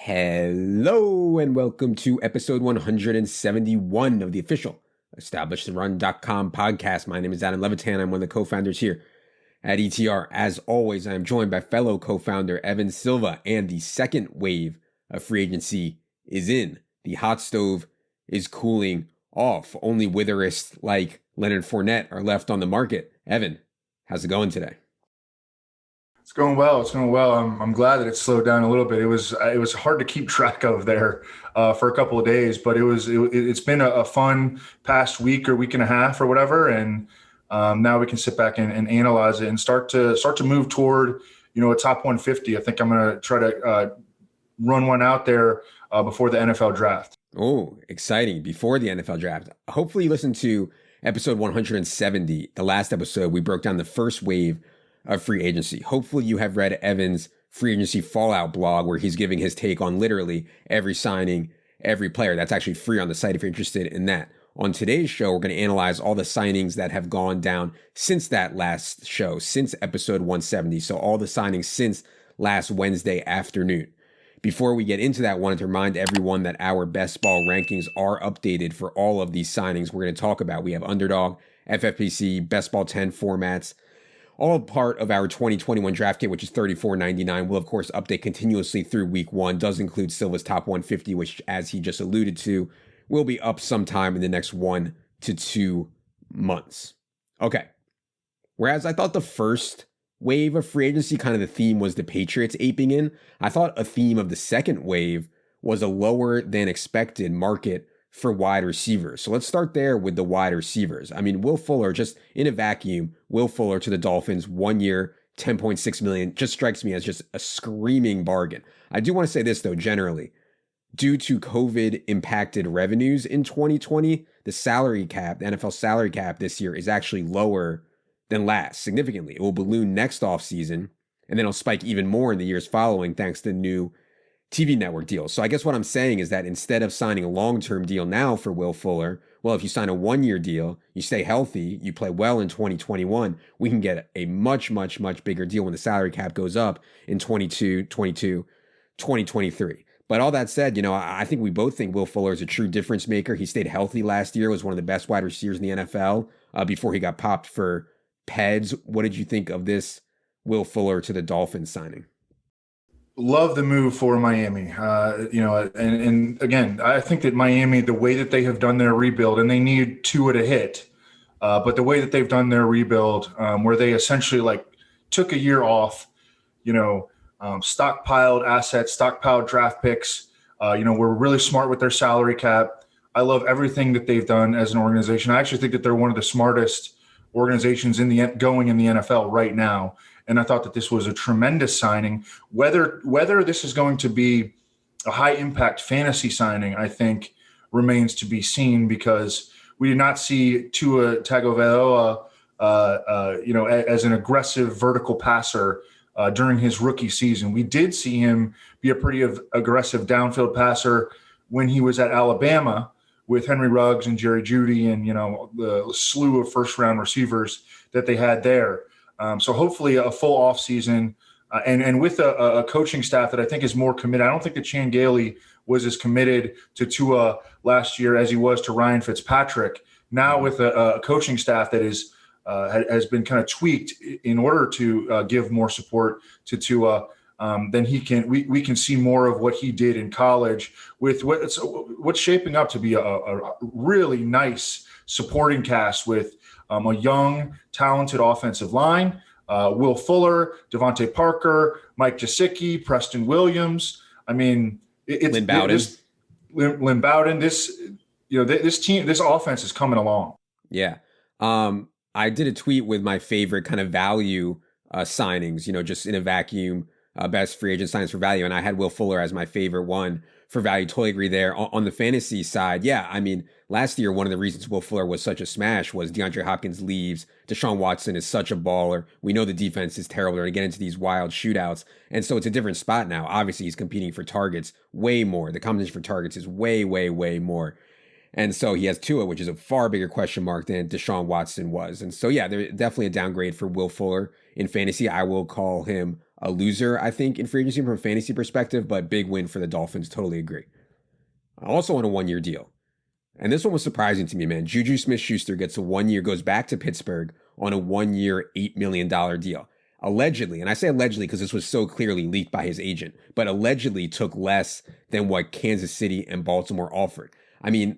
Hello and welcome to episode 171 of the official EstablishTheRun.com podcast. My name is Adam Levitan. I'm one of the co-founders here at ETR. As always, I am joined by fellow co-founder Evan Silva, and the second wave of free agency is in. The hot stove is cooling off. Only witherists like Leonard Fournette are left on the market. Evan, how's it going today? It's going well. It's going well. I'm glad that it slowed down a little bit. It was hard to keep track of there for a couple of days, but it's been a fun past week or week and a half or whatever, and now we can sit back and analyze it and start to move toward a top 150. I think I'm going to try to run one out there before the NFL draft. Oh, exciting! Before the NFL draft. Hopefully, you listened to episode 170, the last episode. We broke down the first wave of free agency. Hopefully you have read Evan's free agency fallout blog where he's giving his take on literally every signing, every player. That's actually free on the site if you're interested in that. On today's show, we're going to analyze all the signings that have gone down since that last show, since episode 170. So all the signings since last Wednesday afternoon. Before we get into that, I wanted to remind everyone that our best ball rankings are updated for all of these signings we're going to talk about. We have Underdog, FFPC, Best Ball 10 formats, all part of our 2021 draft kit, which is $34.99. We'll, of course, update continuously through week one. Does include Silva's top 150, which, as he just alluded to, will be up sometime in the next 1 to 2 months. Okay. Whereas I thought the first wave of free agency, kind of the theme was the Patriots aping in, I thought a theme of the second wave was a lower than expected market for wide receivers. So let's start there with the wide receivers. I mean, Will Fuller, just in a vacuum, Will Fuller to the Dolphins, 1 year, $10.6 million, just strikes me as just a screaming bargain. I do want to say this, though, generally. Due to COVID impacted revenues in 2020, the salary cap, the NFL salary cap this year is actually lower than last, significantly. It will balloon next offseason, and then it'll spike even more in the years following thanks to new TV network deals. So I guess what I'm saying is that instead of signing a long-term deal now for Will Fuller, well, if you sign a 1-year deal, you stay healthy, you play well in 2021, we can get a much, much, much bigger deal when the salary cap goes up in 2023. But all that said, I think we both think Will Fuller is a true difference maker. He stayed healthy last year, was one of the best wide receivers in the NFL before he got popped for PEDs. What did you think of this Will Fuller to the Dolphins signing? Love the move for Miami. And again, I think that Miami, the way that they have done their rebuild, and they need Tua to hit, but the way that they've done their rebuild, where they essentially took a year off, stockpiled assets, stockpiled draft picks, were really smart with their salary cap. I love everything that they've done as an organization. I actually think that they're one of the smartest organizations going in the NFL right now. And I thought that this was a tremendous signing. Whether this is going to be a high impact fantasy signing, I think remains to be seen, because we did not see Tua Tagovailoa, as an aggressive vertical passer during his rookie season. We did see him be a pretty aggressive downfield passer when he was at Alabama with Henry Ruggs and Jerry Jeudy and, the slew of first round receivers that they had there. So hopefully a full offseason and with a coaching staff that I think is more committed. I don't think that Chan Gailey was as committed to Tua last year as he was to Ryan Fitzpatrick. Now with a coaching staff that has been kind of tweaked in order to give more support to Tua, then we can see more of what he did in college with what's shaping up to be a really nice supporting cast with a young, talented offensive line, Will Fuller, Devontae Parker, Mike Gesicki, Preston Williams. I mean, Lynn Bowden. Lynn Bowden. This offense is coming along. Yeah. I did a tweet with my favorite kind of value signings, just in a vacuum, best free agent signings for value. And I had Will Fuller as my favorite one for value. Totally agree there. On the fantasy side, yeah, I mean, last year, one of the reasons Will Fuller was such a smash was DeAndre Hopkins leaves. Deshaun Watson is such a baller. We know the defense is terrible. They're going to get into these wild shootouts. And so it's a different spot now. Obviously, he's competing for targets way more. The competition for targets is way, way, way more. And so he has Tua, which is a far bigger question mark than Deshaun Watson was. And so, yeah, there's definitely a downgrade for Will Fuller in fantasy. I will call him a loser, I think, in free agency from a fantasy perspective, but big win for the Dolphins. Totally agree. Also on a 1-year deal. And this one was surprising to me, man. Juju Smith-Schuster gets a 1 year, goes back to Pittsburgh on a 1 year, $8 million deal. Allegedly, and I say allegedly because this was so clearly leaked by his agent, but allegedly took less than what Kansas City and Baltimore offered. I mean,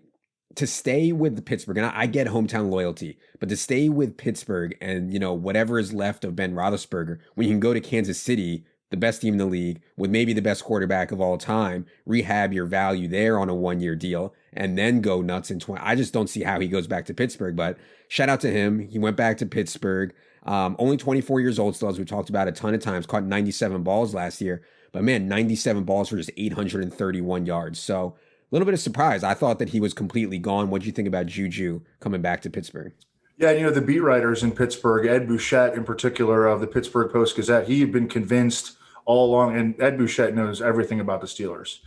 to stay with Pittsburgh, and I get hometown loyalty, but to stay with Pittsburgh and, whatever is left of Ben Roethlisberger, when you can go to Kansas City, the best team in the league, with maybe the best quarterback of all time, rehab your value there on a 1 year deal, and then go nuts in 20. I just don't see how he goes back to Pittsburgh, but shout out to him. He went back to Pittsburgh. Only 24 years old still, as we talked about a ton of times, caught 97 balls last year. But man, 97 balls for just 831 yards. So a little bit of surprise. I thought that he was completely gone. What do you think about Juju coming back to Pittsburgh? Yeah, the beat writers in Pittsburgh, Ed Bouchette in particular of the Pittsburgh Post-Gazette, he had been convinced all along, and Ed Bouchette knows everything about the Steelers.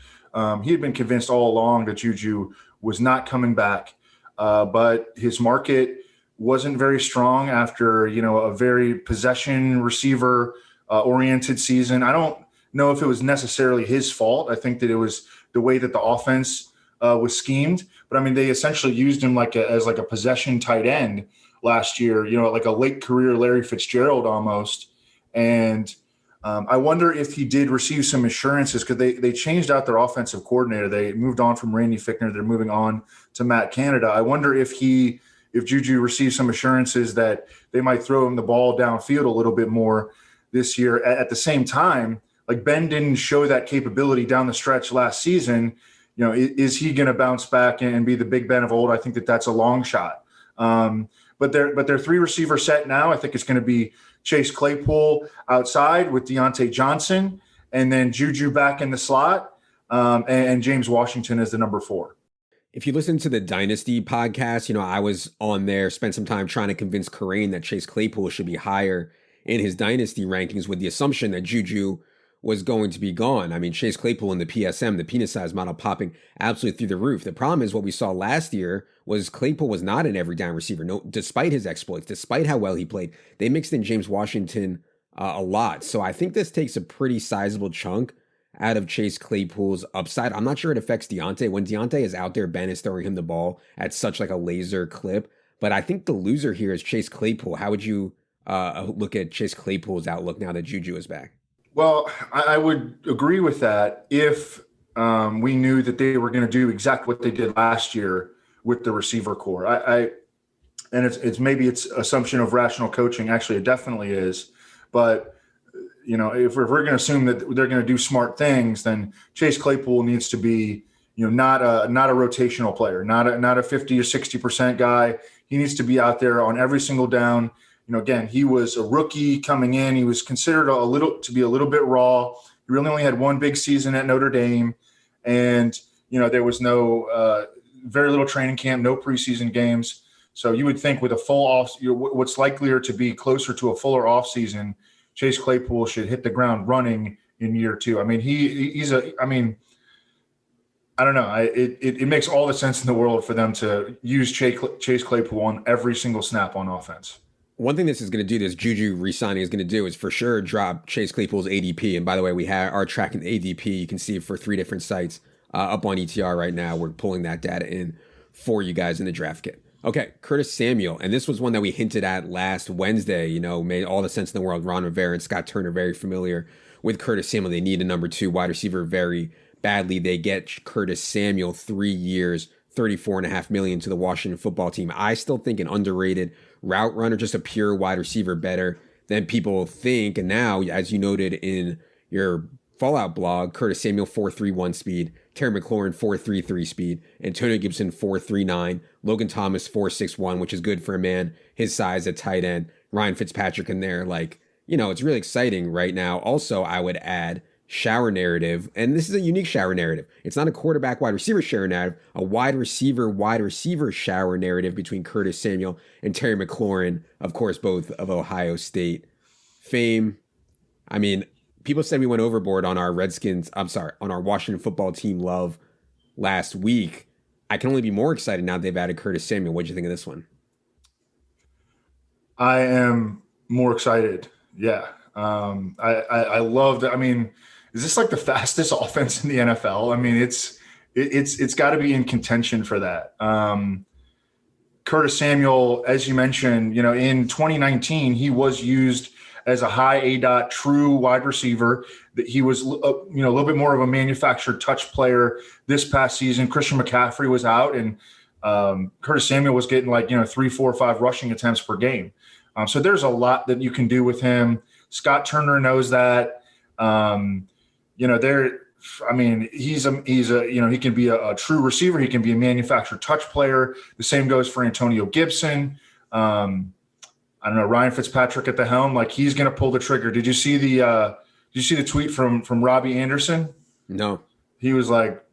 He had been convinced all along that Juju was not coming back, but his market wasn't very strong after, a very possession receiver oriented season. I don't know if it was necessarily his fault. I think that it was the way that the offense was schemed. But I mean, they essentially used him as a possession tight end last year, like a late career Larry Fitzgerald almost. And I wonder if he did receive some assurances because they changed out their offensive coordinator. They moved on from Randy Fichtner. They're moving on to Matt Canada. I wonder if Juju received some assurances that they might throw him the ball downfield a little bit more this year. At the same time, like Ben didn't show that capability down the stretch last season. Is he going to bounce back and be the Big Ben of old? I think that's a long shot. But their three receiver set now, I think it's going to be Chase Claypool outside with Deontay Johnson, and then Juju back in the slot, and James Washington as the number 4. If you listen to the Dynasty podcast, I was on there, spent some time trying to convince Corain that Chase Claypool should be higher in his Dynasty rankings with the assumption that Juju was going to be gone. I mean, Chase Claypool in the PSM, the penis size model, popping absolutely through the roof. The problem is what we saw last year was Claypool was not an every down receiver. No, despite his exploits, despite how well he played, they mixed in James Washington a lot. So I think this takes a pretty sizable chunk out of Chase Claypool's upside. I'm not sure it affects Deontay. When Deontay is out there, Ben is throwing him the ball at such like a laser clip. But I think the loser here is Chase Claypool. How would you look at Chase Claypool's outlook now that Juju is back? Well, I would agree with that if we knew that they were going to do exactly what they did last year with the receiver core. And it's maybe it's assumption of rational coaching. Actually, it definitely is. But if we're going to assume that they're going to do smart things, then Chase Claypool needs to be not a rotational player, not a 50 or 60% guy. He needs to be out there on every single down. Again, he was a rookie coming in. He was considered a little bit raw. He really only had one big season at Notre Dame, and there was very little training camp, no preseason games. So you would think with a full off, what's likelier to be closer to a fuller off season, Chase Claypool should hit the ground running in year 2. I mean, I don't know. It makes all the sense in the world for them to use Chase Claypool on every single snap on offense. One thing this Juju re-signing is going to do is for sure drop Chase Claypool's ADP. And by the way, we are tracking the ADP. You can see it for 3 different sites up on ETR right now. We're pulling that data in for you guys in the draft kit. Okay, Curtis Samuel. And this was one that we hinted at last Wednesday, made all the sense in the world. Ron Rivera and Scott Turner very familiar with Curtis Samuel. They need a number 2 wide receiver very badly. They get Curtis Samuel 3 years, $34.5 million to the Washington football team. I still think an underrated route runner, just a pure wide receiver, better than people think. And now, as you noted in your Fallout blog, Curtis Samuel 4.31 speed, Terry McLaurin 4.33 speed, Antonio Gibson 4.39, Logan Thomas 4.61, which is good for a man his size at tight end. Ryan Fitzpatrick in there, it's really exciting right now. Also, I would add shower narrative, and this is a unique shower narrative. It's not a quarterback wide receiver shower narrative, a wide receiver shower narrative between Curtis Samuel and Terry McLaurin, of course, both of Ohio State fame. I mean, people said we went overboard on our on our Washington football team love last week. I can only be more excited now they've added Curtis Samuel. What'd you think of this one? I am more excited. Yeah. I love that. I mean, is this like the fastest offense in the NFL? I mean, it's got to be in contention for that. Curtis Samuel, as you mentioned, in 2019, he was used as a high ADOT true wide receiver. That he was, a little bit more of a manufactured touch player this past season. Christian McCaffrey was out, and Curtis Samuel was getting 3, 4, 5 rushing attempts per game. So there's a lot that you can do with him. Scott Turner knows that. He's he can be a true receiver. He can be a manufactured touch player. The same goes for Antonio Gibson. I don't know, Ryan Fitzpatrick at the helm. He's going to pull the trigger. Did you see the tweet from Robbie Anderson? No. He was like,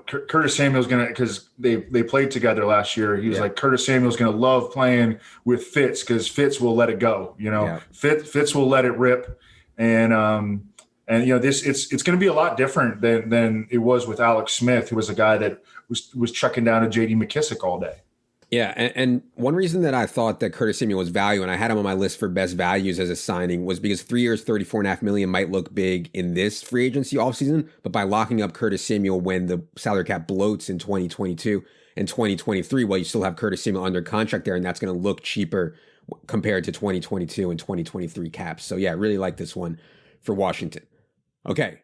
Curtis Samuel's going to, because they played together last year. He was like, Curtis Samuel's going to love playing with Fitz because Fitz will let it go. Fitz will let it rip. And it's going to be a lot different than it was with Alex Smith, who was a guy that was chucking down to J.D. McKissick all day. Yeah, and one reason that I thought that Curtis Samuel was value, and I had him on my list for best values as a signing, was because 3 years, $34.5 million might look big in this free agency offseason, but by locking up Curtis Samuel when the salary cap bloats in 2022 and 2023, well, you still have Curtis Samuel under contract there, and that's going to look cheaper compared to 2022 and 2023 caps. So yeah, I really like this one for Washington. Okay.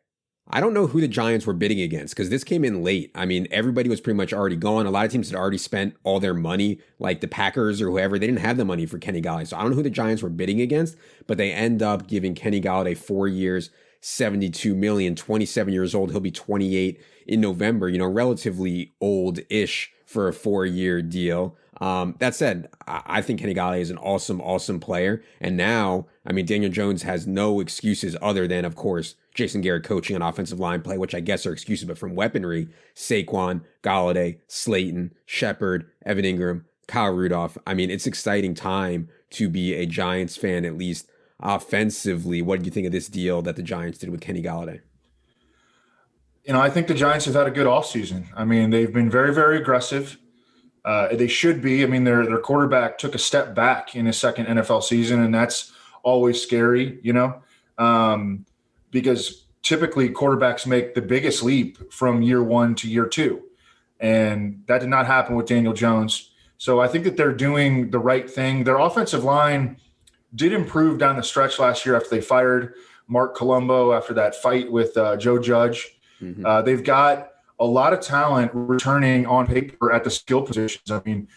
I don't know who the Giants were bidding against because this came in late. I mean, everybody was pretty much already gone. A lot of teams had already spent all their money, like the Packers or whoever. They didn't have the money for Kenny Golladay. So I don't know who the Giants were bidding against, but they end up giving Kenny Golladay 4 years, $72 million, 27 years old. He'll be 28 in November, relatively old-ish for a 4-year deal. That said, I think Kenny Golladay is an awesome, awesome player. And now, Daniel Jones has no excuses other than, of course, Jason Garrett coaching on offensive line play, which I guess are excuses, but from weaponry, Saquon, Golladay, Slayton, Shepard, Evan Ingram, Kyle Rudolph. It's exciting time to be a Giants fan, at least offensively. What did you think of this deal that the Giants did with Kenny Golladay? I think the Giants have had a good offseason. They've been very, very aggressive. They should be. Their quarterback took a step back in his second NFL season, and that's always scary, because typically quarterbacks make the biggest leap from year 1 to year 2. And that did not happen with Daniel Jones. So I think that they're doing the right thing. Their offensive line did improve down the stretch last year after they fired Mark Colombo after that fight with Joe Judge. Mm-hmm. They've got a lot of talent returning on paper at the skill positions.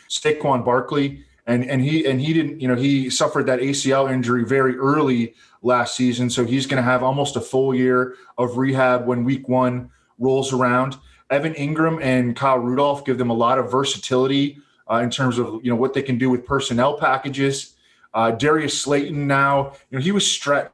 Saquon Barkley, and he didn't, he suffered that ACL injury very early last season. So he's going to have almost a full year of rehab when week 1 rolls around. Evan Ingram and Kyle Rudolph give them a lot of versatility in terms of, what they can do with personnel packages. Darius Slayton now, he was stretched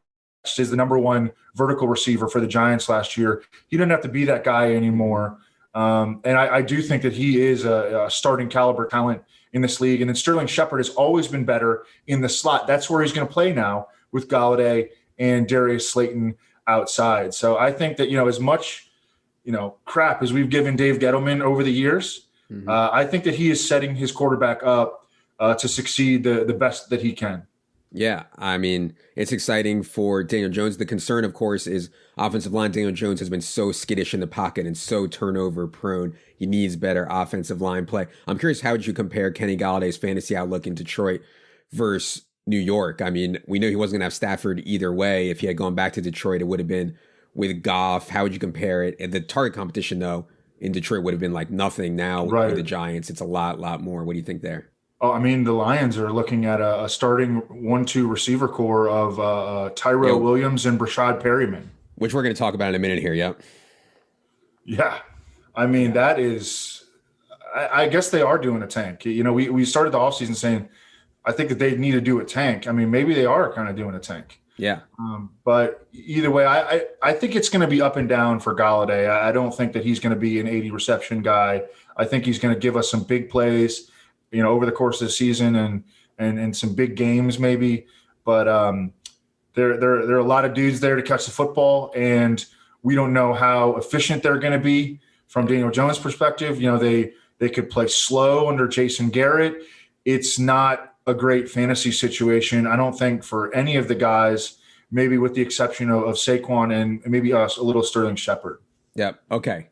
as the number 1 vertical receiver for the Giants last year. He doesn't have to be that guy anymore. And I do think that he is a starting caliber talent in this league. And then Sterling Shepard has always been better in the slot. That's where he's going to play now with Golladay and Darius Slayton outside. So I think that, as much, crap as we've given Dave Gettleman over the years, I think that he is setting his quarterback up to succeed the best that he can. Yeah, it's exciting for Daniel Jones. The concern, of course, is offensive line. Daniel Jones has been so skittish in the pocket and so turnover prone. He needs better offensive line play. I'm curious, how would you compare Kenny Galladay's fantasy outlook in Detroit versus New York? We know he wasn't going to have Stafford either way. If he had gone back to Detroit, it would have been with Goff. How would you compare it? And the target competition, though, in Detroit would have been like nothing. Now with the Giants, it's a lot more. What do you think there? Oh, the Lions are looking at a starting 1-2 receiver core of Tyrell Williams and Rashod Perryman. Which we're going to talk about in a minute here, yep. Yeah. That is – I guess they are doing a tank. We started the offseason saying I think that they need to do a tank. Maybe they are kind of doing a tank. Yeah. But either way, I think it's going to be up and down for Golladay. I don't think that he's going to be an 80 reception guy. I think he's going to give us some big plays – over the course of the season and some big games maybe. But there are a lot of dudes there to catch the football, and we don't know how efficient they're going to be from Daniel Jones' perspective. They could play slow under Jason Garrett. It's not a great fantasy situation, I don't think, for any of the guys maybe with the exception of Saquon and maybe us, a little Sterling Shepard. Yep. Okay.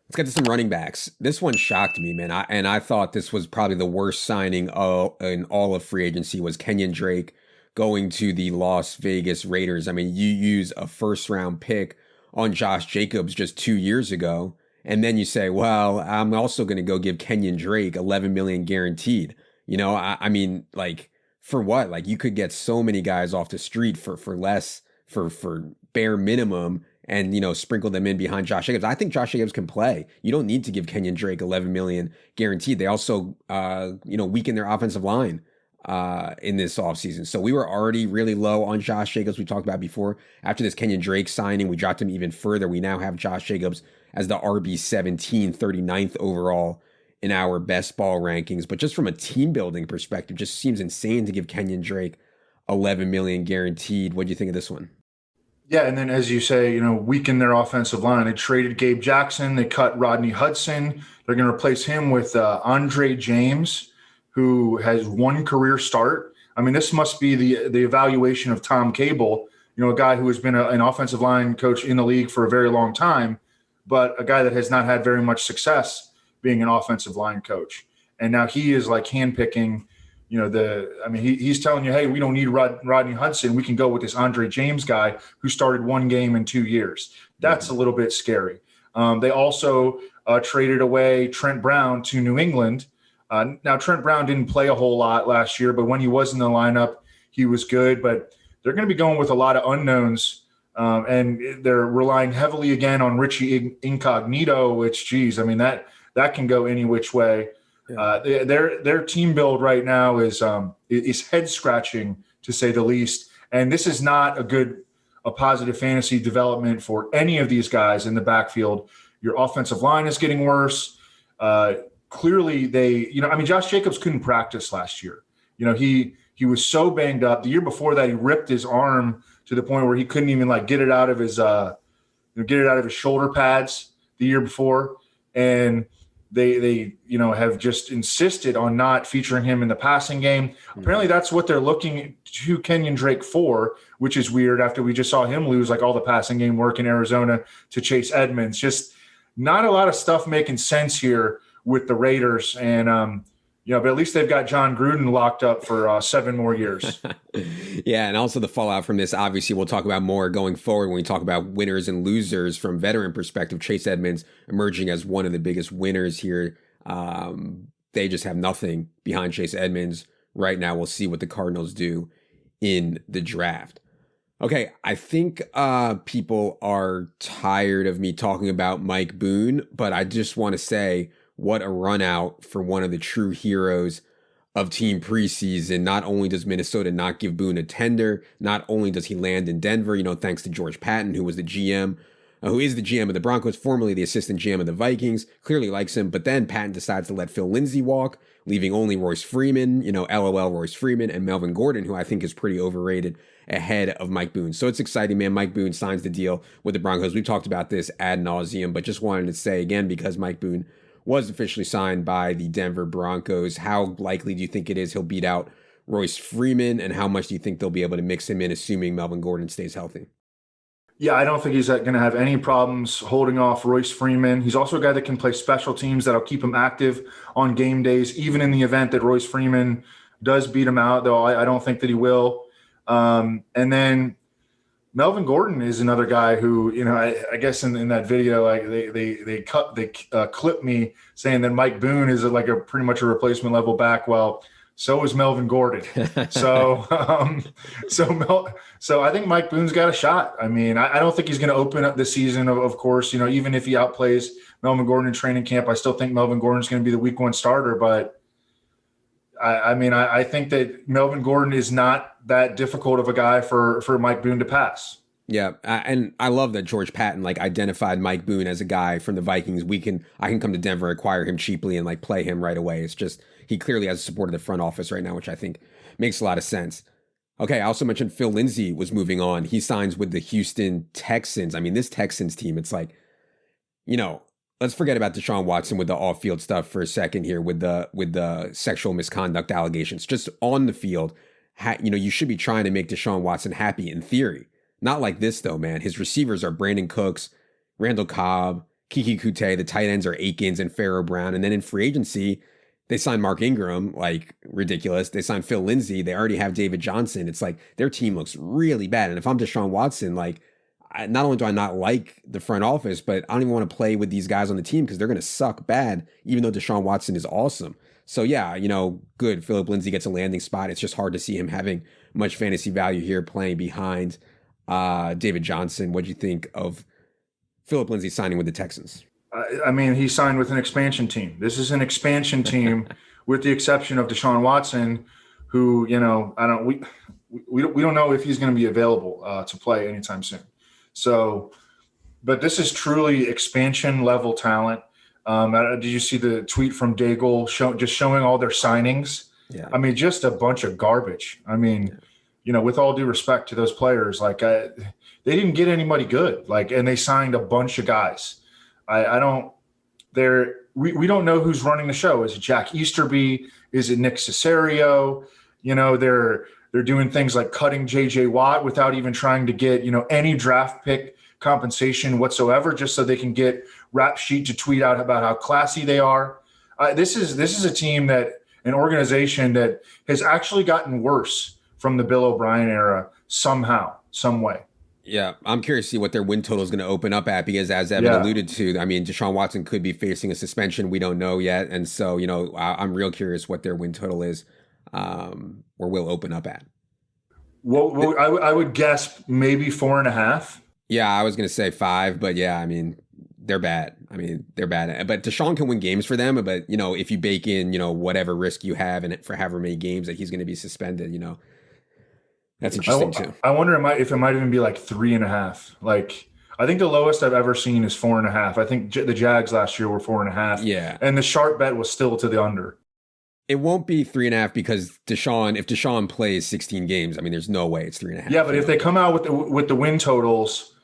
Let's get to some running backs. This one shocked me, man. I thought this was probably the worst signing in all of free agency was Kenyan Drake going to the Las Vegas Raiders. I mean, you use a first-round pick on Josh Jacobs just 2 years ago, and then you say, well, I'm also going to go give Kenyan Drake $11 million guaranteed. You know, I mean, like, for what? Like, you could get so many guys off the street for less, for bare minimum, and, you know, sprinkle them in behind Josh Jacobs. I think Josh Jacobs can play. You don't need to give Kenyan Drake $11 million guaranteed. They also, weaken their offensive line in this offseason. So we were already really low on Josh Jacobs. We talked about before. After this Kenyan Drake signing, we dropped him even further. We now have Josh Jacobs as the RB17, 39th overall in our best ball rankings. But just from a team building perspective, just seems insane to give Kenyan Drake $11 million guaranteed. What do you think of this one? Yeah, and then as you say, weaken their offensive line. They traded Gabe Jackson. They cut Rodney Hudson. They're going to replace him with Andre James, who has one career start. I mean, this must be the evaluation of Tom Cable, a guy who has been an offensive line coach in the league for a very long time, but a guy that has not had very much success being an offensive line coach. And now he is like handpicking, he's telling you, hey, we don't need Rodney Hudson. We can go with this Andre James guy who started one game in 2 years. That's a little bit scary. They also traded away Trent Brown to New England. Now, Trent Brown didn't play a whole lot last year, but when he was in the lineup, he was good. But they're going to be going with a lot of unknowns, and they're relying heavily again on Richie Incognito, which, geez, I mean, that can go any which way. Yeah. Their team build right now is head scratching, to say the least. And this is not a positive fantasy development for any of these guys in the backfield. Your offensive line is getting worse. Clearly Josh Jacobs couldn't practice last year. He was so banged up. The year before that, he ripped his arm to the point where he couldn't even get it out of his shoulder pads the year before. And they have just insisted on not featuring him in the passing game. Mm-hmm. Apparently that's what they're looking to Kenyan Drake for, which is weird after we just saw him lose all the passing game work in Arizona to Chase Edmonds. Just not a lot of stuff making sense here with the Raiders. And, but at least they've got John Gruden locked up for 7 more years. Yeah, and also the fallout from this, obviously, we'll talk about more going forward when we talk about winners and losers from veteran perspective. Chase Edmonds emerging as one of the biggest winners here. They just have nothing behind Chase Edmonds right now. We'll see what the Cardinals do in the draft. Okay, I think people are tired of me talking about Mike Boone, but I just want to say, what a run out for one of the true heroes of team preseason. Not only does Minnesota not give Boone a tender, not only does he land in Denver, thanks to George Patton, who is the GM of the Broncos, formerly the assistant GM of the Vikings, clearly likes him. But then Patton decides to let Phil Lindsay walk, leaving only Royce Freeman, LOL Royce Freeman, and Melvin Gordon, who I think is pretty overrated, ahead of Mike Boone. So it's exciting, man. Mike Boone signs the deal with the Broncos. We've talked about this ad nauseum, but just wanted to say again, because Mike Boone was officially signed by the Denver Broncos, how likely do you think it is he'll beat out Royce Freeman, and how much do you think they'll be able to mix him in, assuming Melvin Gordon stays healthy? Yeah, I don't think he's going to have any problems holding off Royce Freeman. He's also a guy that can play special teams that'll keep him active on game days, even in the event that Royce Freeman does beat him out, though I don't think that he will. And then Melvin Gordon is another guy who, I guess in that video, they clipped me saying that Mike Boone is pretty much a replacement level back. Well, so is Melvin Gordon. So I think Mike Boone's got a shot. I mean, I don't think he's going to open up the season, of course, even if he outplays Melvin Gordon in training camp. I still think Melvin Gordon's going to be the week 1 starter, but I think that Melvin Gordon is not that difficult of a guy for Mike Boone to pass. Yeah, and I love that George Patton identified Mike Boone as a guy from the Vikings. I can come to Denver, acquire him cheaply, and play him right away. It's just he clearly has the support of the front office right now, which I think makes a lot of sense. Okay, I also mentioned Phil Lindsay was moving on. He signs with the Houston Texans. I mean, this Texans team, it's let's forget about Deshaun Watson with the off-field stuff for a second here with the sexual misconduct allegations. Just on the field, you should be trying to make Deshaun Watson happy in theory. Not like this, though, man. His receivers are Brandon Cooks, Randall Cobb, Kiki Kute. The tight ends are Akins and Pharaoh Brown. And then in free agency, they signed Mark Ingram, like ridiculous. They signed Phil Lindsay. They already have David Johnson. It's like their team looks really bad. And if I'm Deshaun Watson, like, not only do I not like the front office, but I don't even want to play with these guys on the team because they're going to suck bad, even though Deshaun Watson is awesome. So yeah, good. Philip Lindsay gets a landing spot. It's just hard to see him having much fantasy value here playing behind David Johnson. What do you think of Philip Lindsay signing with the Texans? I mean, he signed with an expansion team. This is an expansion team with the exception of Deshaun Watson, who, we don't know if he's going to be available to play anytime soon. So, but this is truly expansion level talent. Did you see the tweet from Daigle showing all their signings? Yeah. I mean, just a bunch of garbage. I mean, with all due respect to those players, like they didn't get anybody good. Like, and they signed a bunch of guys. We don't know who's running the show. Is it Jack Easterby? Is it Nick Cesario? They're doing things like cutting JJ Watt without even trying to get, any draft pick compensation whatsoever, just so they can get Rap Sheet to tweet out about how classy they are. This is a team an organization that has actually gotten worse from the Bill O'Brien era somehow, some way. Yeah, I'm curious to see what their win total is going to open up at, because as Evan alluded to, I mean, Deshaun Watson could be facing a suspension. We don't know yet. And so, I'm real curious what their win total is, or will open up at. Well, I would guess maybe 4.5. Yeah, I was going to say 5, but yeah, I mean, they're bad. But Deshaun can win games for them. But, if you bake in, whatever risk you have in it for however many games that he's going to be suspended, that's interesting too. I wonder if it might even be like 3.5. Like, I think the lowest I've ever seen is 4.5. I think the Jags last year were 4.5. Yeah. And the sharp bet was still to the under. It won't be 3.5 because if Deshaun plays 16 games, I mean, there's no way it's 3.5. Yeah, but if they come out with the win totals,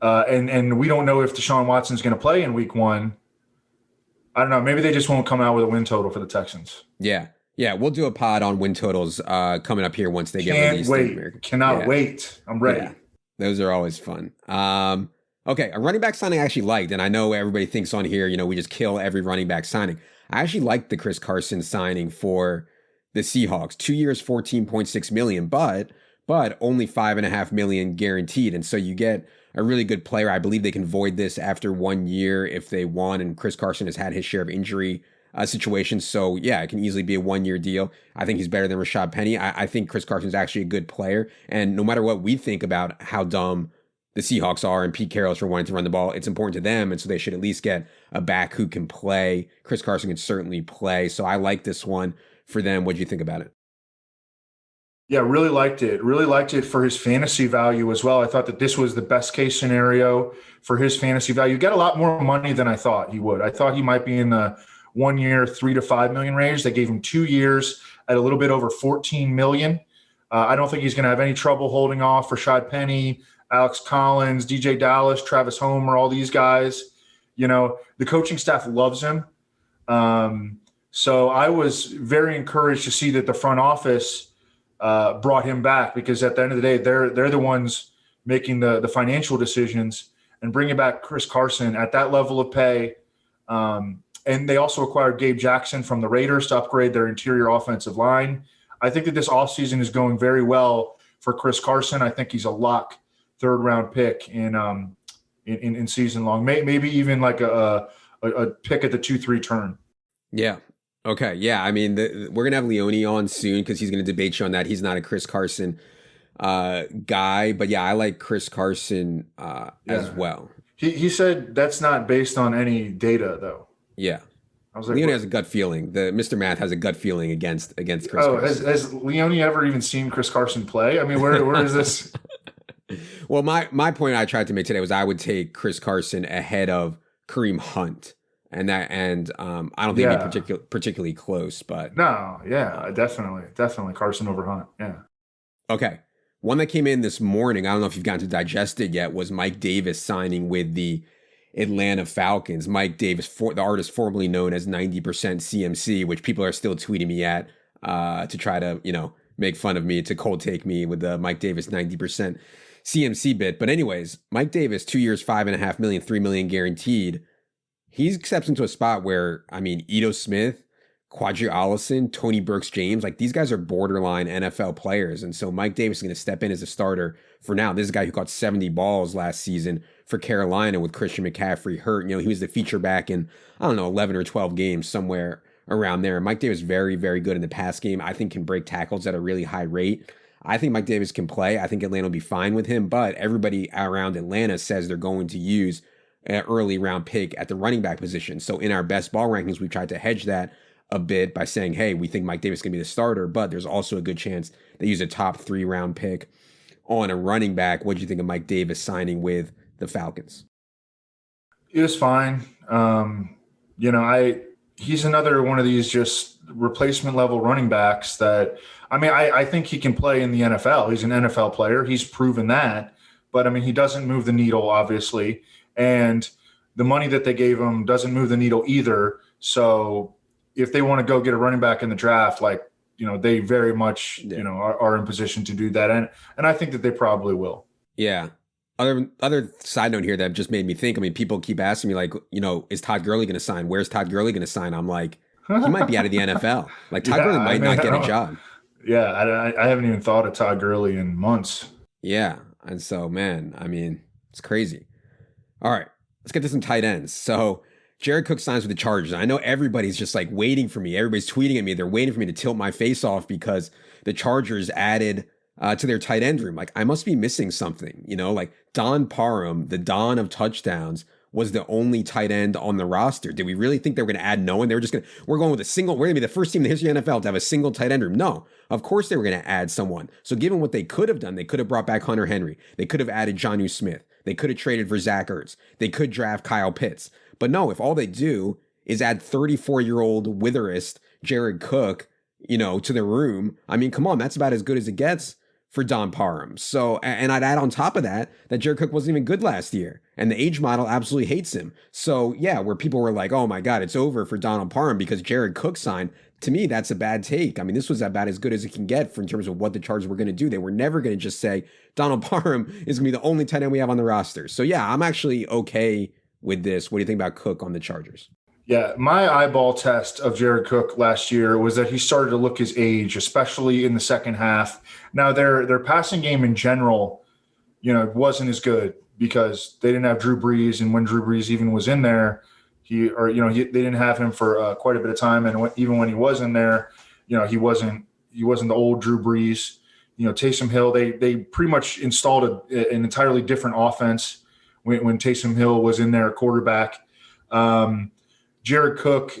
and we don't know if Deshaun Watson's going to play in week 1, I don't know. Maybe they just won't come out with a win total for the Texans. Yeah. Yeah, we'll do a pod on win totals coming up here once they get released. Cannot wait. I'm ready. Yeah, those are always fun. Okay, a running back signing I actually liked, and I know everybody thinks on here, we just kill every running back signing. I actually liked the Chris Carson signing for the Seahawks. 2 years, $14.6 million, but only $5.5 million guaranteed. And so you get a really good player. I believe they can void this after 1 year if they want, and Chris Carson has had his share of injury situations. So yeah, it can easily be a 1-year deal. I think he's better than Rashad Penny. I think Chris Carson's actually a good player. And no matter what we think about how dumb the Seahawks are and Pete Carroll's for wanting to run the ball, it's important to them. And so they should at least get a back who can play. Chris Carson can certainly play. So I like this one for them. What do you think about it? Yeah, really liked it. Really liked it for his fantasy value as well. I thought that this was the best case scenario for his fantasy value. He got a lot more money than I thought he would. I thought he might be in the 1 year, $3 to $5 million range. They gave him 2 years at a little bit over $14 million. I don't think he's going to have any trouble holding off Rashad Penny, Alex Collins, DJ Dallas, Travis Homer, all these guys. The coaching staff loves him. So I was very encouraged to see that the front office brought him back, because at the end of the day, they're the ones making the financial decisions, and bringing back Chris Carson at that level of pay. And they also acquired Gabe Jackson from the Raiders to upgrade their interior offensive line. I think that this offseason is going very well for Chris Carson. I think he's a lock 3rd-round pick in season long, maybe even like a pick at the 2-3 turn. Yeah. Okay. Yeah. I mean, we're going to have Leone on soon because he's going to debate you on that. He's not a Chris Carson guy, but yeah, I like Chris Carson as well. He said that's not based on any data though. Yeah. I was like, Leone has a gut feeling. The Mr. Math has a gut feeling against Chris Carson. Has Leone ever even seen Chris Carson play? I mean, where is this? Well, my point I tried to make today was I would take Chris Carson ahead of Kareem Hunt. And I don't think it'd be particularly close, but no, yeah, definitely Carson over Hunt. Yeah. Okay. One that came in this morning, I don't know if you've gotten to digest it yet, was Mike Davis signing with the Atlanta Falcons. Mike Davis, the artist formerly known as 90% CMC, which people are still tweeting me at to try to, make fun of me, to cold take me with the Mike Davis 90% CMC bit. But anyways, Mike Davis, 2 years, $5.5 million, $3 million guaranteed. He steps into a spot where, I mean, Ito Smith, Quadri Allison, Tony Burks James, like these guys are borderline NFL players. And so Mike Davis is going to step in as a starter for now. This is a guy who caught 70 balls last season for Carolina with Christian McCaffrey hurt. You know, he was the feature back in, I don't know, 11 or 12 games, somewhere around there. Mike Davis, very, very good in the pass game. I think can break tackles at a really high rate. I think Mike Davis can play. I think Atlanta will be fine with him, but everybody around Atlanta says they're going to use an early round pick at the running back position. So in our best ball rankings, we tried to hedge that a bit by saying, hey, we think Mike Davis is going to be the starter, but there's also a good chance they use a top 3 round pick on a running back. What do you think of Mike Davis signing with the Falcons? He was fine. You know, he's another one of these just replacement level running backs that, I mean, I think he can play in the NFL. He's an NFL player. He's proven that. But, I mean, he doesn't move the needle, obviously. And the money that they gave him doesn't move the needle either. So if they want to go get a running back in the draft, like, you know, they very much, you know, are in position to do that. And I think that they probably will. Yeah. Other side note here that just made me think, I mean, people keep asking me, like, you know, is Todd Gurley going to sign? Where's Todd Gurley going to sign? I'm like, he might be out of the NFL. Like, Todd Gurley might not get a job. Yeah, I haven't even thought of Todd Gurley in months. Yeah. And so, man, I mean, it's crazy. All right, let's get to some tight ends. So Jared Cook signs with the Chargers. I know everybody's just like waiting for me. Everybody's tweeting at me. They're waiting for me to tilt my face off because the Chargers added to their tight end room. Like, I must be missing something, you know, like Donald Parham, the Don of touchdowns, was the only tight end on the roster. Did we really think they were going to add no one? They were just we're going with a single, we're going to be the first team in the history of the NFL to have a single tight end room. No, of course they were going to add someone. So given what they could have done, they could have brought back Hunter Henry. They could have added Jonnu Smith. They could have traded for Zach Ertz. They could draft Kyle Pitts. But no, if all they do is add 34-year-old witherist Jared Cook, you know, to the room, I mean, come on, that's about as good as it gets for Don Parham. So, and I'd add on top of that Jared Cook wasn't even good last year. And the age model absolutely hates him. So yeah, where people were like, oh my God, it's over for Donald Parham because Jared Cook signed. To me, that's a bad take. I mean, this was about as good as it can get in terms of what the Chargers were going to do. They were never going to just say Donald Parham is going to be the only tight end we have on the roster. So yeah, I'm actually okay with this. What do you think about Cook on the Chargers? Yeah, my eyeball test of Jared Cook last year was that he started to look his age, especially in the second half. Now, their passing game in general, you know, wasn't as good because they didn't have Drew Brees, and when Drew Brees even was in there, they didn't have him for quite a bit of time, and even when he was in there, you know, he wasn't the old Drew Brees. You know, Taysom Hill, they pretty much installed an entirely different offense when Taysom Hill was in there, quarterback. Jared Cook,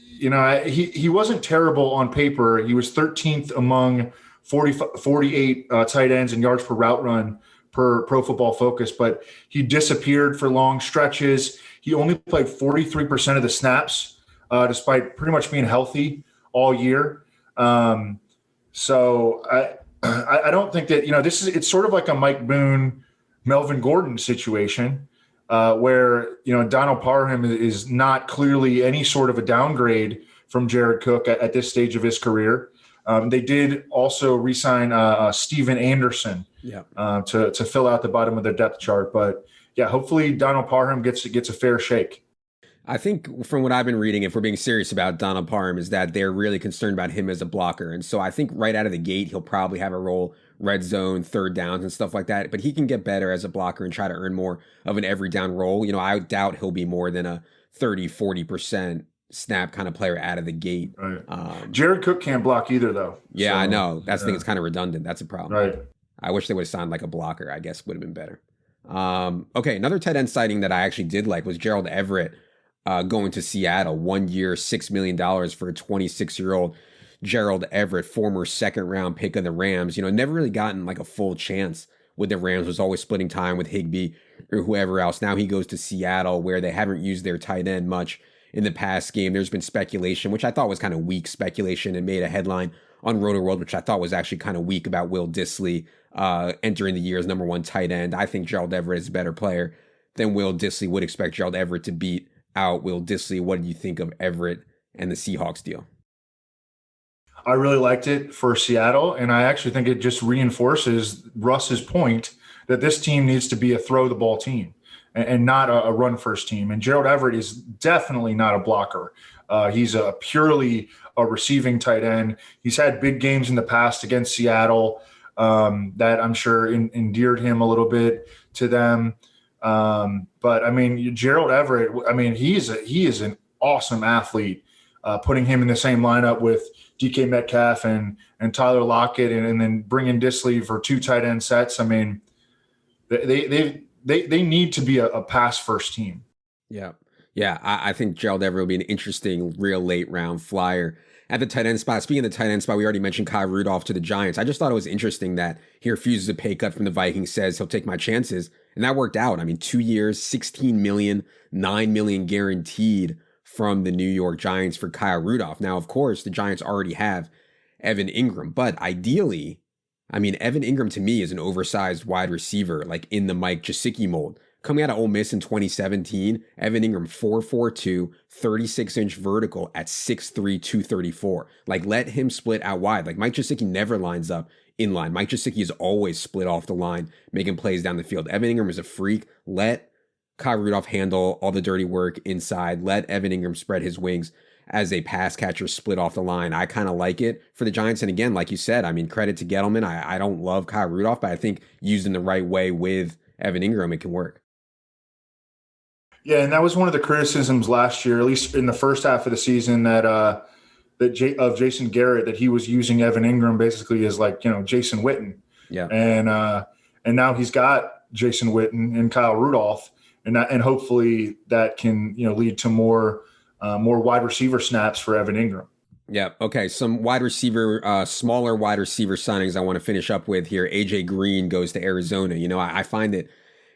you know, he wasn't terrible on paper. He was 13th among 48 tight ends and yards per route run per Pro Football Focus, but he disappeared for long stretches. He only played 43% of the snaps, despite pretty much being healthy all year. So I don't think that, you know, it's sort of like a Mike Boone, Melvin Gordon situation. Where, you know, Donald Parham is not clearly any sort of a downgrade from Jared Cook at this stage of his career. They did also re-sign Steven Anderson to fill out the bottom of their depth chart. But, yeah, hopefully Donald Parham gets a fair shake. I think from what I've been reading, if we're being serious about Donald Parham, is that they're really concerned about him as a blocker. And so I think right out of the gate, he'll probably have a role, red zone, third downs and stuff like that. But he can get better as a blocker and try to earn more of an every down role. You know, I doubt he'll be more than a 30-40% snap kind of player out of the gate. Right. Jared Cook can't block either, though. Yeah, so, I know. That's the thing. It's kind of redundant. That's a problem. Right. I wish they would have signed like a blocker. I guess would have been better. Okay, another tight end sighting that I actually did like was Gerald Everett going to Seattle. 1 year, $6 million for a 26-year-old Gerald Everett, former second-round pick of the Rams. You know, never really gotten like a full chance with the Rams, was always splitting time with Higbee or whoever else. Now he goes to Seattle, where they haven't used their tight end much in the past game. There's been speculation, which I thought was kind of weak speculation, and made a headline on Roto-World, which I thought was actually kind of weak, about Will Dissly entering the year as number one tight end. I think Gerald Everett is a better player than Will Dissly. Would expect Gerald Everett to beat out Will Dissly. What did you think of Everett and the Seahawks deal? I really liked it for Seattle, and I actually think it just reinforces Russ's point that this team needs to be a throw the ball team and not a run first team. And Gerald Everett is definitely not a blocker. He's a purely a receiving tight end. He's had big games in the past against Seattle that I'm sure endeared him a little bit to them. But I mean, Gerald Everett, I mean, he is an awesome athlete. Putting him in the same lineup with DK Metcalf and Tyler Lockett, and then bringing Disley for 2 tight end sets. I mean, they need to be a pass first team. Yeah. Yeah. I think Gerald Everett will be an interesting, real late round flyer at the tight end spot. Speaking of the tight end spot, we already mentioned Kyle Rudolph to the Giants. I just thought it was interesting that he refuses a pay cut from the Vikings, says he'll take my chances. And that worked out. I mean, 2 years, $16 million, $9 million guaranteed from the New York Giants for Kyle Rudolph. Now, of course, the Giants already have Evan Ingram, but ideally, I mean, Evan Ingram to me is an oversized wide receiver, like in the Mike Gesicki mold. Coming out of Ole Miss in 2017, Evan Ingram 4'4", 36-inch vertical at 6'3", 234. Like, let him split out wide. Like, Mike Gesicki never lines up in line. Mike Gesicki is always split off the line, making plays down the field. Evan Ingram is a freak. Let Kyle Rudolph handle all the dirty work inside. Let Evan Ingram spread his wings as a pass catcher, split off the line. I kind of like it for the Giants. And again, like you said, I mean, credit to Gettleman. I don't love Kyle Rudolph, but I think used in the right way with Evan Ingram, it can work. Yeah, and that was one of the criticisms last year, at least in the first half of the season, of Jason Garrett, that he was using Evan Ingram basically as like, Jason Witten. Yeah. And now he's got Jason Witten and Kyle Rudolph, and hopefully that can lead to more wide receiver snaps for Evan Ingram. Yeah. Okay. Some wide receiver, smaller wide receiver signings I want to finish up with here. AJ Green goes to Arizona. I find it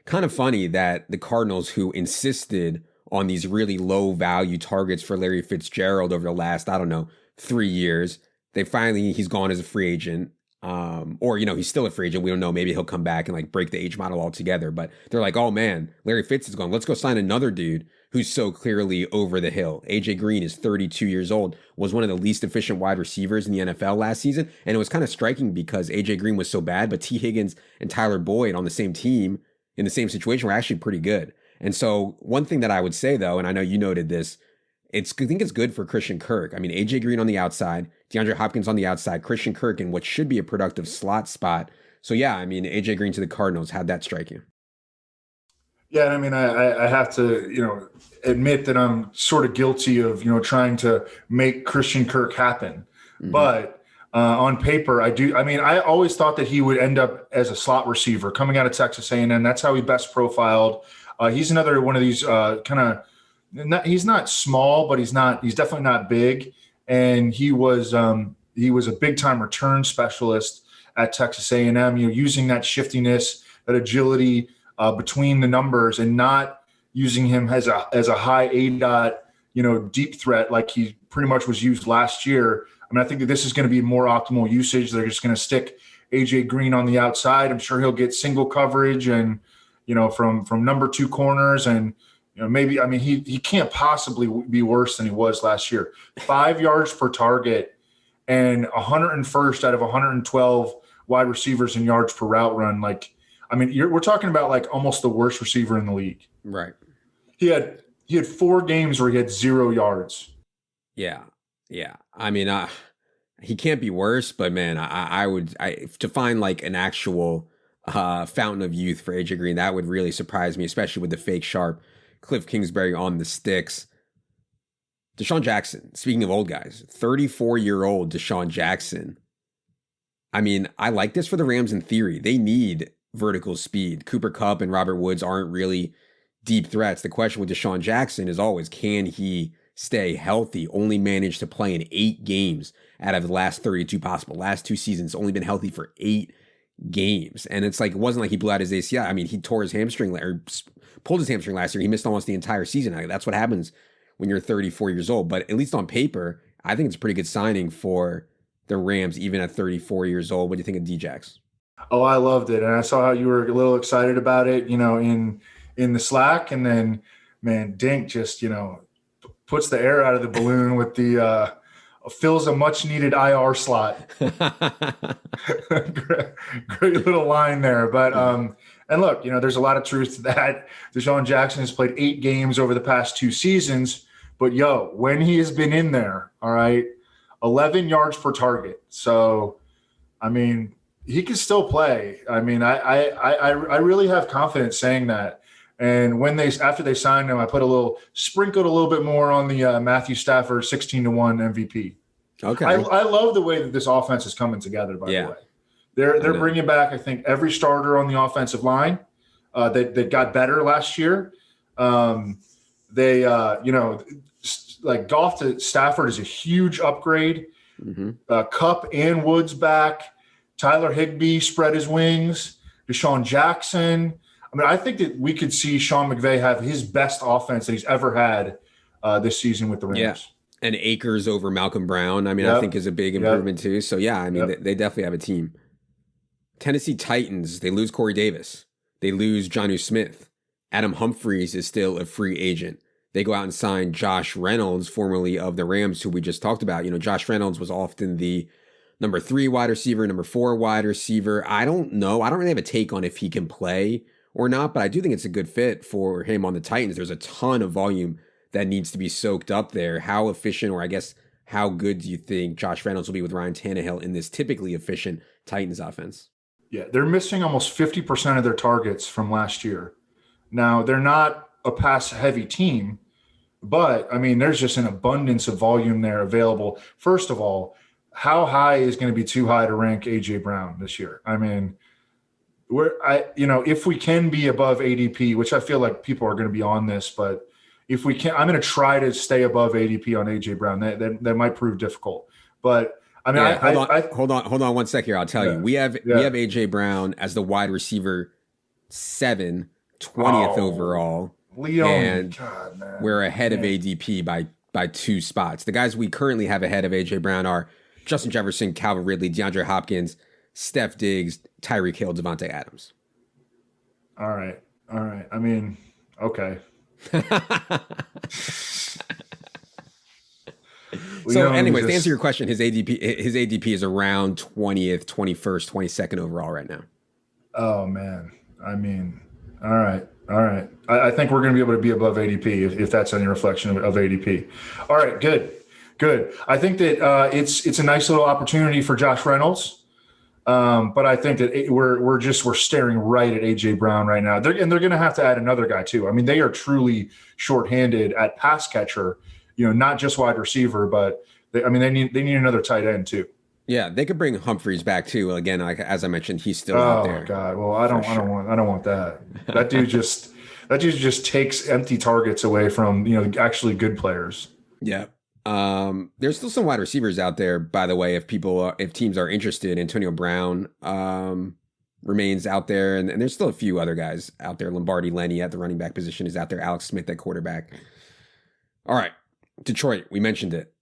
kind of funny that the Cardinals, who insisted on these really low value targets for Larry Fitzgerald over the last, 3 years, he's gone as a free agent. Or he's still a free agent. We don't know. Maybe he'll come back and like break the age model altogether. But they're like, oh man, Larry Fitz is gone. Let's go sign another dude who's so clearly over the hill. AJ Green is 32 years old, was one of the least efficient wide receivers in the NFL last season. And it was kind of striking because AJ Green was so bad, but T. Higgins and Tyler Boyd on the same team in the same situation were actually pretty good. And so one thing that I would say though, and I know you noted this, I think it's good for Christian Kirk. I mean, AJ Green on the outside, DeAndre Hopkins on the outside, Christian Kirk in what should be a productive slot spot. So yeah, I mean, AJ Green to the Cardinals, how'd that strike you? Yeah, I mean, I have to, admit that I'm sort of guilty of, trying to make Christian Kirk happen. Mm-hmm. But on paper, I always thought that he would end up as a slot receiver coming out of Texas A&M. That's how he best profiled. He's another one of these he's not small, but he's definitely not big. And he was a big time return specialist at Texas A&M, using that shiftiness, that agility between the numbers, and not using him as a high ADOT, deep threat like he pretty much was used last year. I mean, I think that this is going to be more optimal usage. They're just going to stick AJ Green on the outside. I'm sure he'll get single coverage and, from number 2 corners, and maybe, I mean, he can't possibly be worse than he was last year. 5 yards per target and 101st out of 112 wide receivers in yards per route run. Like, I mean, we're talking about like almost the worst receiver in the league. Right. He had 4 games where he had 0 yards. Yeah. Yeah. I mean, he can't be worse, but man, I would to find like an actual fountain of youth for AJ Green, that would really surprise me, especially with the fake sharp Cliff Kingsbury on the sticks. DeSean Jackson, speaking of old guys, 34-year-old DeSean Jackson. I mean, I like this for the Rams in theory. They need vertical speed. Cooper Kupp and Robert Woods aren't really deep threats. The question with DeSean Jackson is always, can he stay healthy? Only managed to play in 8 games out of the last 32 possible. Last 2 seasons, only been healthy for 8 games. And it's like, it wasn't like he blew out his ACL. I mean, he tore his hamstring or pulled his hamstring last year. He missed almost the entire season. That's what happens when you're 34 years old. But at least on paper, I think it's a pretty good signing for the Rams, even at 34 years old. What do you think of D-Jax? Oh, I loved it. And I saw how you were a little excited about it, in the Slack. And then, man, Dink just, puts the air out of the balloon with the fills a much needed IR slot. Great little line there. But And look, there's a lot of truth to that. DeSean Jackson has played 8 games over the past 2 seasons, but when he has been in there, all right, 11 yards per target. So, I mean, he can still play. I mean, I really have confidence saying that. And after they signed him, I sprinkled a little bit more on the Matthew Stafford 16-1 MVP. Okay. I love the way that this offense is coming together, by the way. They're bringing back, I think, every starter on the offensive line that got better last year. Like Goff to Stafford is a huge upgrade. Mm-hmm. Kupp and Woods back. Tyler Higbee spread his wings. DeSean Jackson. I mean, I think that we could see Sean McVay have his best offense that he's ever had this season with the Rams. Yeah. And Akers over Malcolm Brown, I mean, I think is a big improvement too. So, yeah, I mean, they definitely have a team. Tennessee Titans, they lose Corey Davis. They lose Jonnu Smith. Adam Humphries is still a free agent. They go out and sign Josh Reynolds, formerly of the Rams, who we just talked about. Josh Reynolds was often the number 3 wide receiver, number 4 wide receiver. I don't know. I don't really have a take on if he can play or not, but I do think it's a good fit for him on the Titans. There's a ton of volume that needs to be soaked up there. How efficient, or I guess how good do you think Josh Reynolds will be with Ryan Tannehill in this typically efficient Titans offense? Yeah, they're missing almost 50% of their targets from last year. Now, they're not a pass-heavy team, but, I mean, there's just an abundance of volume there available. First of all, how high is going to be too high to rank A.J. Brown this year? I mean, if we can be above ADP, which I feel like people are going to be on this, but if we can, I'm going to try to stay above ADP on A.J. Brown. That might prove difficult. But, I mean, hold on 1 sec here. I'll tell you. We have A.J. Brown as the wide receiver 7, 20th overall. And we're ahead of ADP by 2 spots. The guys we currently have ahead of A.J. Brown are Justin Jefferson, Calvin Ridley, DeAndre Hopkins, Steph Diggs, Tyreek Hill, Devontae Adams. All right. I mean, okay. So anyways, to answer your question, his ADP is around 20th, 21st, 22nd overall right now. Oh, man. I mean, all right. I think we're going to be able to be above ADP if that's any reflection of ADP. All right, good. I think that it's a nice little opportunity for Josh Reynolds, but I think that we're staring right at A.J. Brown right now. They're going to have to add another guy too. I mean, they are truly shorthanded at pass catcher. Not just wide receiver, but they need another tight end too. Yeah, they could bring Humphries back too. Again, like as I mentioned, he's still out there. Oh God, well I don't want that. That dude just takes empty targets away from actually good players. Yeah. There's still some wide receivers out there, by the way. If teams are interested, Antonio Brown remains out there, and there's still a few other guys out there. Lombardi Lenny at the running back position is out there. Alex Smith at quarterback. All right. Detroit, we mentioned it.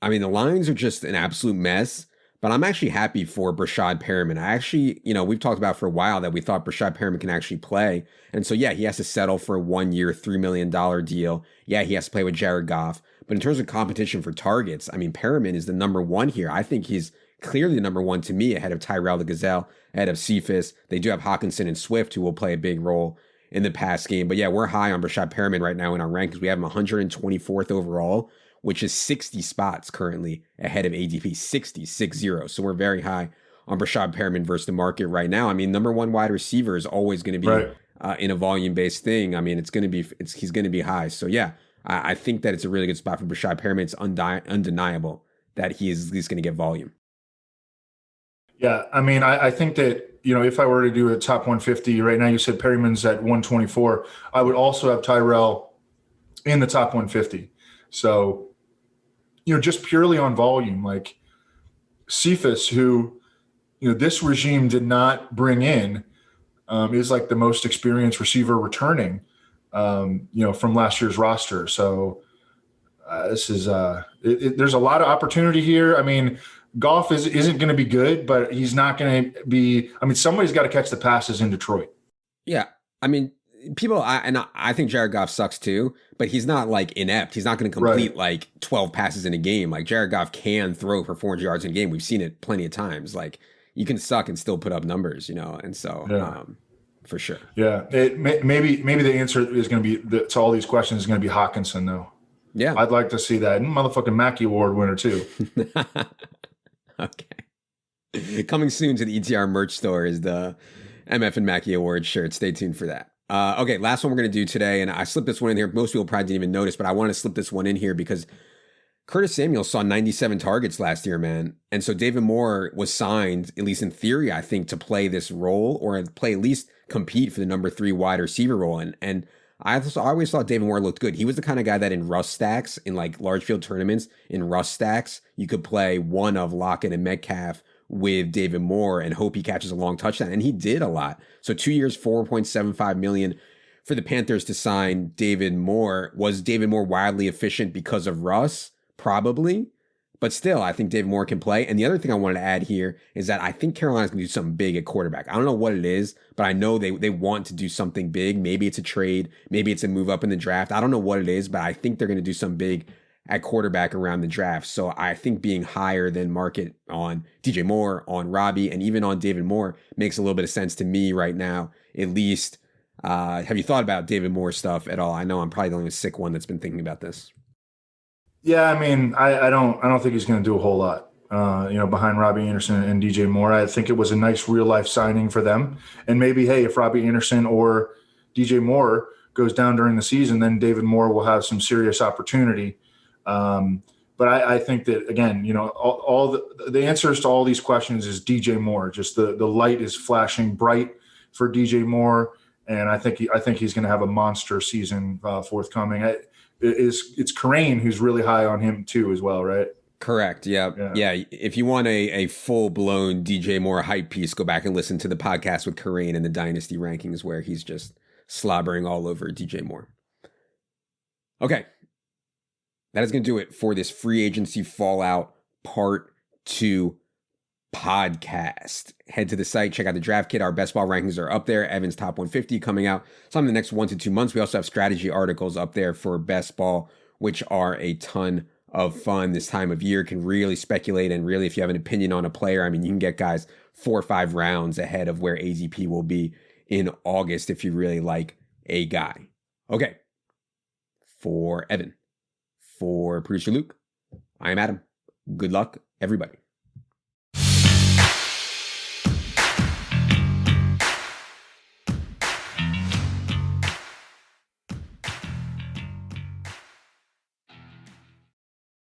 I mean, the lines are just an absolute mess, but I'm actually happy for Rashod Perryman. I actually, we've talked about for a while that we thought Rashod Perryman can actually play. And so, yeah, he has to settle for a 1-year, $3 million deal. Yeah, he has to play with Jared Goff. But in terms of competition for targets, I mean, Perriman is the number 1 here. I think he's clearly the number 1 to me, ahead of Tyrell the Gazelle, ahead of Cephas. They do have Hawkinson and Swift, who will play a big role in the pass game. But yeah, we're high on Rashod Perriman right now in our rankings. We have him 124th overall, which is 60 spots currently ahead of ADP, 60. So we're very high on Rashod Perriman versus the market right now. I mean, number 1 wide receiver is always going to be in a volume-based thing. I mean, he's going to be high. So yeah, I think that it's a really good spot for Rashod Perriman. It's undeniable that he is at least going to get volume. Yeah, I mean, I think that, if I were to do a top 150 right now, you said Perryman's at 124. I would also have Tyrell in the top 150. So, just purely on volume, like Cephas, who, this regime did not bring in, is like the most experienced receiver returning, from last year's roster. So this is there's a lot of opportunity here. I mean, Goff isn't going to be good, but he's not going to be. I mean, somebody's got to catch the passes in Detroit. Yeah, I mean, I think Jared Goff sucks too, but he's not like inept. He's not going to complete like 12 passes in a game. Like Jared Goff can throw for 400 yards in a game. We've seen it plenty of times. Like you can suck and still put up numbers, And so, for sure. Yeah, maybe the answer is going to be to all these questions is going to be Hawkinson though. Yeah, I'd like to see that. And motherfucking Mackey Award winner too. Okay. Coming soon to the ETR merch store is the MF and Mackey Award shirt. Stay tuned for that. Okay, last one we're going to do today, and I slipped this one in here. Most people probably didn't even notice, but I want to slip this one in here because Curtis Samuel saw 97 targets last year, man. And so David Moore was signed, at least in theory, I think, to play this role or play at least compete for the number 3 wide receiver role. And I always thought David Moore looked good. He was the kind of guy that in Rust stacks, in like large field tournaments, in Rust stacks, you could play one of Lockett and Metcalf with David Moore and hope he catches a long touchdown. And he did a lot. So 2 years, $4.75 million for the Panthers to sign David Moore. Was David Moore wildly efficient because of Russ? Probably. But still, I think David Moore can play. And the other thing I wanted to add here is that I think Carolina's going to do something big at quarterback. I don't know what it is, but I know they want to do something big. Maybe it's a trade. Maybe it's a move up in the draft. I don't know what it is, but I think they're going to do something big at quarterback around the draft. So I think being higher than market on DJ Moore, on Robbie, and even on David Moore makes a little bit of sense to me right now, at least. Have you thought about David Moore stuff at all? I know I'm probably the only sick one that's been thinking about this. Yeah, I mean, I don't think he's going to do a whole lot, behind Robbie Anderson and DJ Moore. I think it was a nice real life signing for them. And maybe, hey, if Robbie Anderson or DJ Moore goes down during the season, then David Moore will have some serious opportunity. But I think that, again, all the answers to all these questions is DJ Moore. Just the light is flashing bright for DJ Moore. And I think he's going to have a monster season forthcoming. It's Kerrane who's really high on him too as well, right? Correct. Yeah. If you want a full-blown DJ Moore hype piece, go back and listen to the podcast with Kerrane and the Dynasty rankings where he's just slobbering all over DJ Moore. Okay. That is going to do it for this free agency fallout part 2 podcast. Head to the site, check out the draft kit. Our best ball rankings are up there. Evan's top 150 coming out sometime in the next 1 to 2 months. We also have strategy articles up there for best ball, which are a ton of fun this time of year. Can really speculate, and really, if you have an opinion on a player, I mean, you can get guys 4 or 5 rounds ahead of where ADP will be in August if you really like a guy. Okay. For Evan, for producer Luke, I am Adam. Good luck, everybody.